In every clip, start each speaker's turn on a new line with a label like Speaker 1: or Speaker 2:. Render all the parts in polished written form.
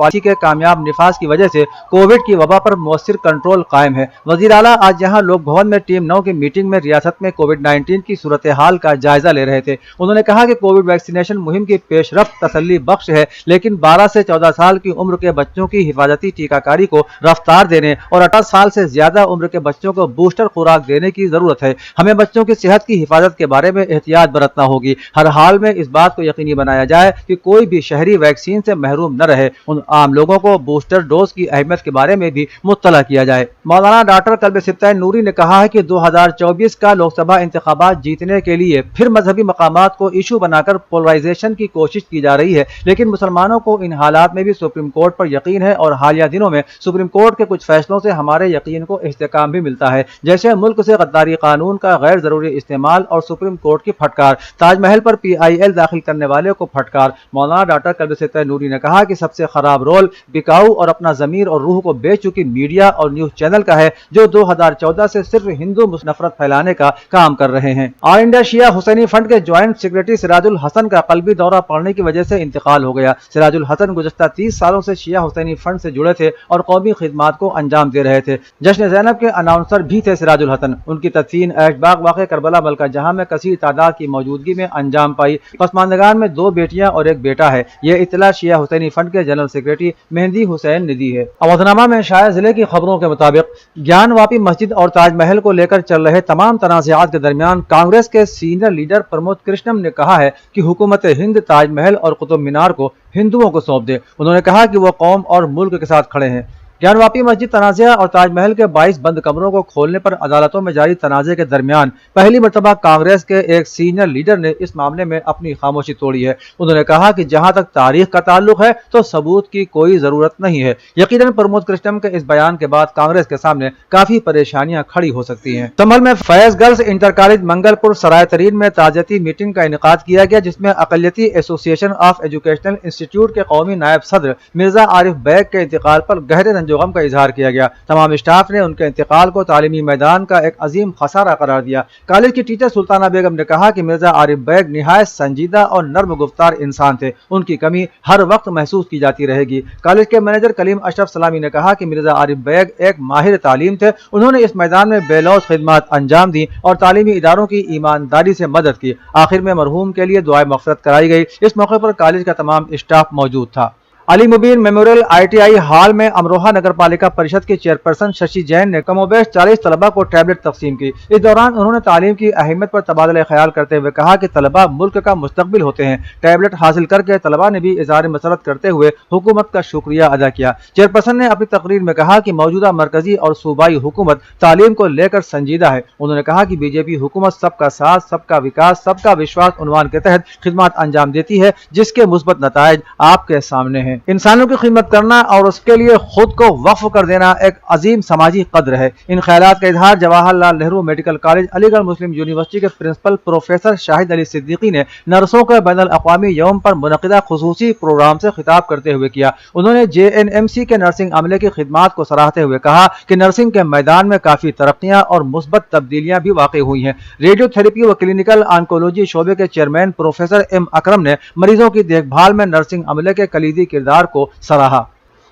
Speaker 1: Policy کے کامیاب نفاذ کی وجہ سے کووڈ کی وبا پر مؤثر کنٹرول قائم ہے۔ وزیر اعلیٰ آج یہاں لوک بھون میں ٹیم 9 کی میٹنگ میں ریاست میں کووڈ-19 کی صورتحال کا جائزہ لے رہے تھے۔ انہوں نے کہا کہ کووڈ ویکسینیشن مہم کی پیش رفت تسلی بخش ہے، لیکن 12 سے 14 سال کی عمر کے بچوں کی حفاظتی ٹیکہ کاری کو رفتار دینے اور 18 سال سے زیادہ عمر کے بچوں کو بوسٹر خوراک دینے کی ضرورت ہے۔ ہمیں بچوں کی صحت کی حفاظت کے بارے میں احتیاط برتنا ہوگی۔ ہر حال میں اس بات کو یقینی بنایا جائے کہ کوئی بھی شہری ویکسین سے محروم نہ رہے۔ ان عام لوگوں کو بوسٹر ڈوز کی اہمیت کے بارے میں بھی مطلع کیا جائے۔ مولانا ڈاکٹر کلب ستائن نوری نے کہا ہے کہ 2024 کا لوک سبھا انتخابات جیتنے کے لیے پھر مذہبی مقامات کو ایشو بنا کر پولرائزیشن کی کوشش کی جا رہی ہے، لیکن مسلمانوں کو ان حالات میں بھی سپریم کورٹ پر یقین ہے اور حالیہ دنوں میں سپریم کورٹ کے کچھ فیصلوں سے ہمارے یقین کو استحکام بھی ملتا ہے، جیسے ملک سے غداری قانون کا غیر ضروری استعمال اور سپریم کورٹ کی پھٹکار، تاج محل پر PIL داخل کرنے والے کو پھٹکار۔ مولانا ڈاکٹر کلب ستائن نوری نے کہا کہ سب سے خراب رول بکاؤ اور اپنا ضمیر اور روح کو بیچ چکی میڈیا اور نیوز چینل کا ہے، جو 2014 سے صرف ہندو نفرت پھیلانے کا کام کر رہے ہیں۔ آل انڈیا شیعہ حسینی فنڈ کے جوائنٹ سیکریٹری سراج الحسن کا قلبی دورہ پڑنے کی وجہ سے انتقال ہو گیا۔ سراج الحسن گزشتہ 30 سالوں سے شیعہ حسینی فنڈ سے جڑے تھے اور قومی خدمات کو انجام دے رہے تھے۔ جشن زینب کے اناؤنسر بھی تھے سراج الحسن۔ ان کی تدفین ایش باغ واقع کربلا ملکہ جہاں میں کثیر تعداد کی موجودگی میں انجام پائی۔ پسماندگان میں 2 بیٹیاں اور 1 بیٹا ہے۔ یہ اطلاع شیعہ حسینی فنڈ کے جنرل سیکریٹری مہندی حسین نے دی ہے۔ اودھنامہ میں شائع ضلع کی خبروں کے مطابق گیان واپی مسجد اور تاج محل کو لے کر چل رہے تمام تنازعات کے درمیان کانگریس کے سینئر لیڈر پرمود کرشنم نے کہا ہے کہ حکومت ہند تاج محل اور قطب مینار کو ہندوؤں کو سونپ دے۔ انہوں نے کہا کہ وہ قوم اور ملک کے ساتھ کھڑے ہیں۔ گیان واپی مسجد تنازعہ اور تاج محل کے 22 بند کمروں کو کھولنے پر عدالتوں میں جاری تنازع کے درمیان پہلی مرتبہ کانگریس کے ایک سینئر لیڈر نے اس معاملے میں اپنی خاموشی توڑی ہے۔ انہوں نے کہا کہ جہاں تک تاریخ کا تعلق ہے تو ثبوت کی کوئی ضرورت نہیں ہے۔ یقیناً پرمود کرشنم کے اس بیان کے بعد کانگریس کے سامنے کافی پریشانیاں کھڑی ہو سکتی ہیں۔ سنبھل میں فیض گرلز انٹر کالج منگل پور سرائے ترین میں تعزیتی میٹنگ کا انعقاد کیا گیا، جس میں اقلیتی ایسوسی ایشن آف ایجوکیشنل انسٹیٹیوٹ کے قومی نائب صدر مرزا عارف بیگ کے انتقال پر گہرے رنج و غم کا اظہار کیا گیا۔ تمام اسٹاف نے ان کے انتقال کو تعلیمی میدان کا ایک عظیم خسارہ قرار دیا۔ کالج کی ٹیچر سلطانہ بیگم نے کہا کہ مرزا عارف بیگ نہایت سنجیدہ اور نرم گفتار انسان تھے، ان کی کمی ہر وقت محسوس کی جاتی رہے گی۔ کالج کے مینیجر کلیم اشرف سلامی نے کہا کہ مرزا عارف بیگ ایک ماہر تعلیم تھے، انہوں نے اس میدان میں بے لوث خدمات انجام دی اور تعلیمی اداروں کی ایمانداری سے مدد کی۔ آخر میں مرحوم کے لیے دعائے مغفرت کرائی گئی۔ اس موقع پر کالج کا تمام اسٹاف موجود تھا۔ علی مبین میموریل ITI ہال میں امروہہ نگر پالیکا پریشد کے چیئرپرسن ششی جین نے کم و بیش 40 طلبہ کو ٹیبلٹ تقسیم کی۔ اس دوران انہوں نے تعلیم کی اہمیت پر تبادلہ خیال کرتے ہوئے کہا کہ طلبہ ملک کا مستقبل ہوتے ہیں۔ ٹیبلٹ حاصل کر کے طلبہ نے بھی اظہار مسرت کرتے ہوئے حکومت کا شکریہ ادا کیا۔ چیئرپرسن نے اپنی تقریر میں کہا کہ موجودہ مرکزی اور صوبائی حکومت تعلیم کو لے کر سنجیدہ ہے۔ انہوں نے کہا کہ BJP حکومت سب کا ساتھ، سب کا وکاس، سب کا وشواس عنوان کے تحت خدمات انجام دیتی ہے، جس کے مثبت نتائج آپ کے سامنے ہیں۔ انسانوں کی خدمت کرنا اور اس کے لیے خود کو وقف کر دینا ایک عظیم سماجی قدر ہے۔ ان خیالات کا اظہار جواہر لال نہرو میڈیکل کالج علی گڑھ مسلم یونیورسٹی کے پرنسپل پروفیسر شاہد علی صدیقی نے نرسوں کے بین الاقوامی یوم پر منعقدہ خصوصی پروگرام سے خطاب کرتے ہوئے کیا۔ انہوں نے JNMC کے نرسنگ عملے کی خدمات کو سراہتے ہوئے کہا کہ نرسنگ کے میدان میں کافی ترقیاں اور مثبت تبدیلیاں بھی واقع ہوئی ہیں۔ ریڈیو تھراپی و کلینکل آنکولوجی شعبے کے چیئرمین پروفیسر M اکرم نے مریضوں کی دیکھ بھال میں نرسنگ عملے کے کلیدی کردار کو سراہا۔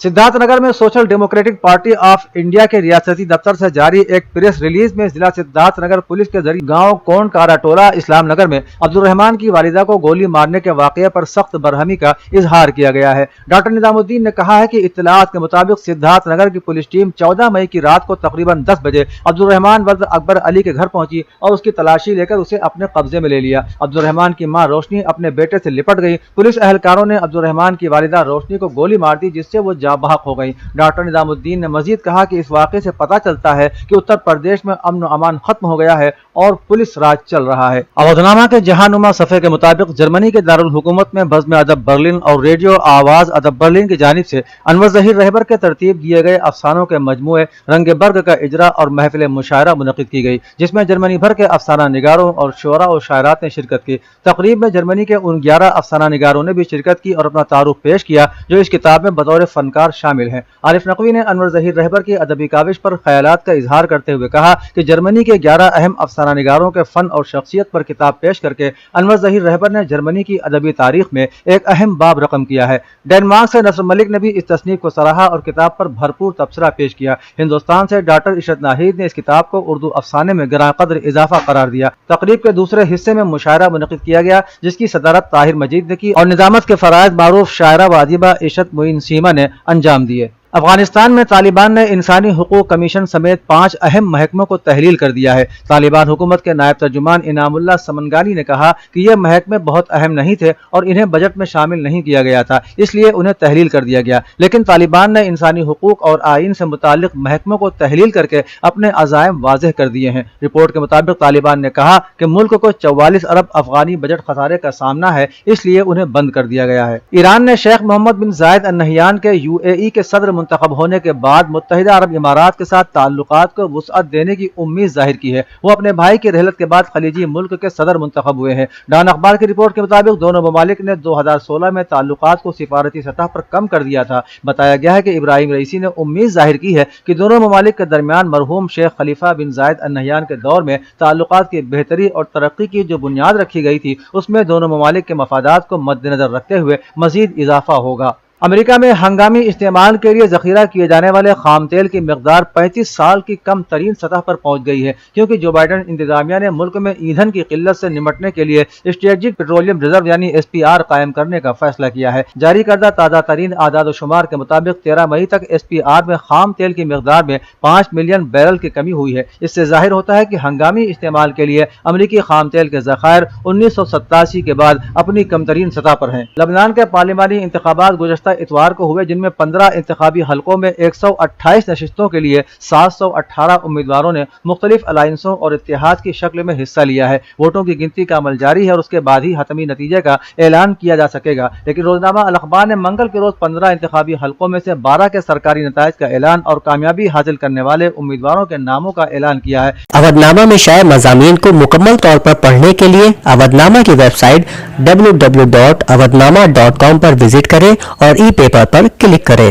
Speaker 1: سدھارتھ نگر میں social democratic party of India کے ریاستی دفتر سے جاری ایک پریس ریلیز میں ضلع سدھارتھ نگر پولیس کے ذریعے گاؤں کون کارا ٹولہ اسلام نگر میں عبدالرحمان کی والدہ کو گولی مارنے کے واقعے پر سخت برہمی کا اظہار کیا گیا ہے۔ ڈاکٹر نظام الدین نے کہا ہے کہ اطلاعات کے مطابق سدھارتھ نگر کی پولیس ٹیم 14 مئی کی رات کو تقریباً 10 بجے عبدالرحمان ولد اکبر علی کے گھر پہنچی اور اس کی تلاشی لے کر اسے اپنے قبضے میں لے لیا۔ عبدالرحمان کی ماں روشنی اپنے بیٹے سے لپٹ گئی۔ پولیس اہلکاروں نے عبدالرحمان کی والدہ روشنی کو گولی مار دی، جس سے وہ جاں بحق ہو گئی۔ ڈاکٹر نظام الدین نے مزید کہا کہ اس واقعے سے پتہ چلتا ہے کہ اتر پردیش میں امن و امان ختم ہو گیا ہے اور پولیس راج چل رہا ہے۔ اودھنامہ کے جہانما صفحے کے مطابق جرمنی کے دارالحکومت میں بزم ادب برلن اور ریڈیو آواز ادب برلن کی جانب سے انور ظہیر رہبر کے ترتیب دیے گئے افسانوں کے مجموعے رنگ برگ کا اجرا اور محفل مشاعرہ منعقد کی گئی، جس میں جرمنی بھر کے افسانہ نگاروں اور شعراء و شاعرات نے شرکت کی۔ تقریب میں جرمنی کے ان 11 افسانہ نگاروں نے بھی شرکت کی اور اپنا تعارف پیش کیا جو اس کتاب میں بطور فنکار شامل ہیں۔ عارف نقوی نے انور ظہیر رہبر کی ادبی کاوش پر خیالات کا اظہار کرتے ہوئے کہا کہ جرمنی کے 11 اہم افسانہ افسانہ نگاروں کے فن اور شخصیت پر کتاب پیش کر کے انور ظہیر رہبر نے جرمنی کی ادبی تاریخ میں ایک اہم باب رقم کیا ہے۔ ڈنمارک سے نصر ملک نے بھی اس تصنیف کو سراہا اور کتاب پر بھرپور تبصرہ پیش کیا۔ ہندوستان سے ڈاکٹر عشرت ناہید نے اس کتاب کو اردو افسانے میں گراں قدر اضافہ قرار دیا۔ تقریب کے دوسرے حصے میں مشاعرہ منعقد کیا گیا جس کی صدارت طاہر مجید نے کی اور نظامت کے فرائض معروف شاعرہ و ادیبہ عشرت معین سیما نے انجام دیے۔ افغانستان میں طالبان نے انسانی حقوق کمیشن سمیت 5 اہم محکموں کو تحلیل کر دیا ہے۔ طالبان حکومت کے نائب ترجمان انعام اللہ سمنگانی نے کہا کہ یہ محکمے بہت اہم نہیں تھے اور انہیں بجٹ میں شامل نہیں کیا گیا تھا، اس لیے انہیں تحلیل کر دیا گیا، لیکن طالبان نے انسانی حقوق اور آئین سے متعلق محکموں کو تحلیل کر کے اپنے عزائم واضح کر دیے ہیں۔ رپورٹ کے مطابق طالبان نے کہا کہ ملک کو 44 ارب افغانی بجٹ خسارے کا سامنا ہے، اس لیے انہیں بند کر دیا گیا ہے۔ ایران نے شیخ محمد بن زائد النہیان کے UAE کے صدر منتخب ہونے کے بعد متحدہ عرب امارات کے ساتھ تعلقات کو وسعت دینے کی امید ظاہر کی ہے۔ وہ اپنے بھائی کی رحلت کے بعد خلیجی ملک کے صدر منتخب ہوئے ہیں۔ ڈان اخبار کی رپورٹ کے مطابق دونوں ممالک نے 2016 میں تعلقات کو سفارتی سطح پر کم کر دیا تھا۔ بتایا گیا ہے کہ ابراہیم رئیسی نے امید ظاہر کی ہے کہ دونوں ممالک کے درمیان مرحوم شیخ خلیفہ بن زائد النہیان کے دور میں تعلقات کی بہتری اور ترقی کی جو بنیاد رکھی گئی تھی اس میں دونوں ممالک کے مفادات کو مد نظر رکھتے ہوئے مزید اضافہ ہوگا۔ امریکہ میں ہنگامی استعمال کے لیے ذخیرہ کیے جانے والے خام تیل کی مقدار 35 سال کی کم ترین سطح پر پہنچ گئی ہے، کیونکہ جو بائیڈن انتظامیہ نے ملک میں ایندھن کی قلت سے نمٹنے کے لیے اسٹریٹجک پیٹرولیم ریزرو یعنی SPR قائم کرنے کا فیصلہ کیا ہے۔ جاری کردہ تازہ ترین اعداد و شمار کے مطابق 13 مئی تک SPR میں خام تیل کی مقدار میں 5 ملین بیرل کی کمی ہوئی ہے۔ اس سے ظاہر ہوتا ہے کہ ہنگامی استعمال کے لیے امریکی خام تیل کے ذخائر 1987 کے بعد اپنی کم ترین سطح پر ہیں۔ لبنان کے پارلیمانی انتخابات گزشتہ اتوار کو ہوئے، جن میں 15 انتخابی حلقوں میں 128 نشستوں کے لیے 718 امیدواروں نے مختلف الائنسوں اور اتحاد کی شکل میں حصہ لیا ہے۔ ووٹوں کی گنتی کا عمل جاری ہے اور اس کے بعد ہی حتمی نتیجے کا اعلان کیا جا سکے گا، لیکن روزنامہ الاخبار نے منگل کے روز 15 انتخابی حلقوں میں سے 12 کے سرکاری نتائج کا اعلان اور کامیابی حاصل کرنے والے امیدواروں کے ناموں کا اعلان کیا ہے۔
Speaker 2: اودھ میں شائع مضامین کو مکمل طور پر پڑھنے کے لیے اودھ کی ویب سائٹ www.awadhnama.com پر وزٹ کریں اور ای پیپر پر کلک کریں۔